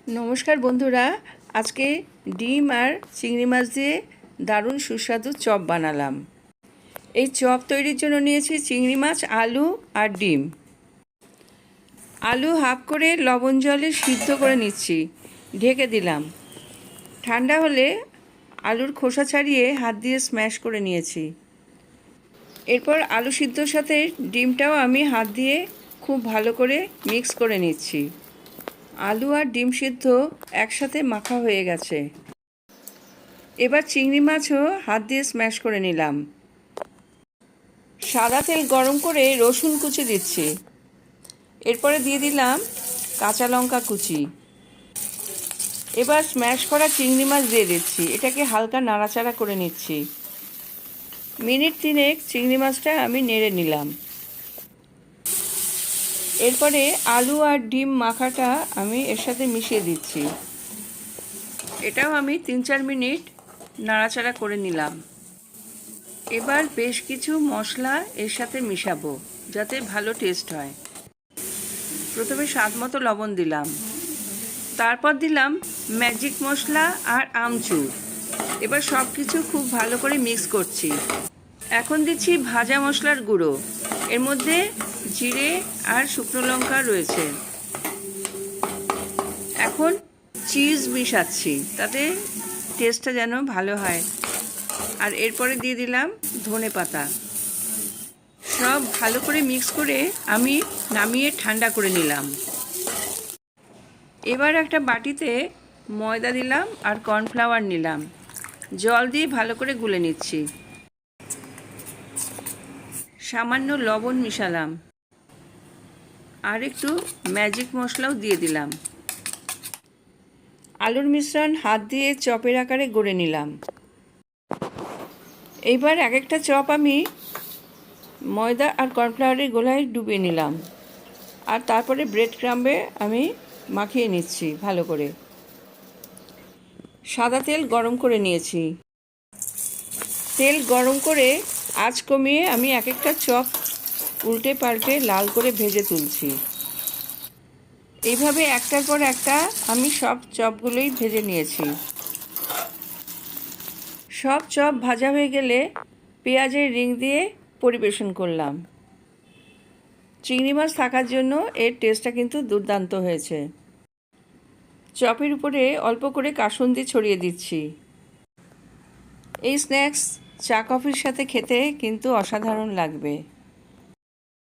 নমস্কার বন্ধুরা, আজকে ডিম আর চিংড়ি মাছ দিয়ে দারুণ সুস্বাদু চপ বানালাম। এই চপ তৈরির জন্য নিয়েছি চিংড়ি মাছ, আলু আর ডিম। আলু হাফ করে লবণ জলে সিদ্ধ করে নিচ্ছি, ঢেকে দিলাম। ঠান্ডা হলে আলুর খোসা ছাড়িয়ে হাত দিয়ে স্ম্যাশ করে নিয়েছি। এরপর আলু সিদ্ধর সাথে ডিমটাও আমি হাত দিয়ে খুব ভালো করে মিক্স করে নিচ্ছি। আলু আর ডিম সিদ্ধ একসাথে মাখা হয়ে গেছে। এবার চিংড়ি মাছও হাত দিয়ে স্ম্যাশ করে নিলাম। সাদা তেল গরম করে রসুন কুচি দিচ্ছি। এরপরে দিয়ে দিলাম কাঁচা লঙ্কা কুচি। এবার স্ম্যাশ করা চিংড়ি মাছ দিয়ে দিচ্ছি। এটাকে হালকা নাড়াচাড়া করে নিচ্ছি। মিনিট 3 চিংড়ি মাছটা আমি নেড়ে নিলাম। এরপরে আলু আর ডিম মাখাটা আমি এর সাথে মিশিয়ে দিচ্ছি। এটাও আমি 3-4 মিনিট নাড়াচাড়া করে নিলাম। এবার বেশ কিছু মশলা এর সাথে মিশাবো যাতে ভালো টেস্ট হয়। প্রথমে স্বাদ মতো লবণ দিলাম, তারপর দিলাম ম্যাজিক মশলা আর আমচুর। এবার সব কিছু খুব ভালো করে মিক্স করছি। এখন দিচ্ছি ভাজা মশলার গুঁড়ো। এর মধ্যে জিরে আর শুকনো লঙ্কা রয়েছে। এখন চিজ মিশাচ্ছি, তাতে টেস্টটা যেন ভালো হয়। আর এরপরে দিয়ে দিলাম ধনেপাতা। সব ভালো করে মিক্স করে আমি নামিয়ে ঠান্ডা করে নিলাম। এবার একটা বাটিতে ময়দা দিলাম আর কর্নফ্লাওয়ার নিলাম। জল দিয়ে ভালো করে গুলে নিচ্ছি। সামান্য লবণ মিশালাম আর একটু ম্যাজিক মশলাও দিয়ে দিলাম। আলুর মিশ্রণ হাত দিয়ে চপের আকারে গড়ে নিলাম। এইবার এক একটা চপ আমি ময়দা আর কর্নফ্লাওয়ারের গোলায় ডুবিয়ে নিলাম। আর তারপরে ব্রেড ক্রাম্বে আমি মাখিয়ে নিচ্ছি ভালো করে। সাদা তেল গরম করে নিয়েছি। তেল গরম করে আঁচ কমিয়ে আমি এক একটা চপ উল্টে পাল্টে লাল করে ভেজে তুলছি। এইভাবে একটার পর একটা আমি সব চপগুলোই ভেজে নিয়েছি। সব চপ ভাজা হয়ে গেলে পেঁয়াজের রিং দিয়ে পরিবেশন করলাম। চিংড়ি মাছ থাকার জন্য এর টেস্টটা কিন্তু দুর্দান্ত হয়েছে। চপের উপরে অল্প করে কাসুন্দি ছড়িয়ে দিচ্ছি। এই স্ন্যাক্স চা কফির সাথে খেতে কিন্তু অসাধারণ লাগবে।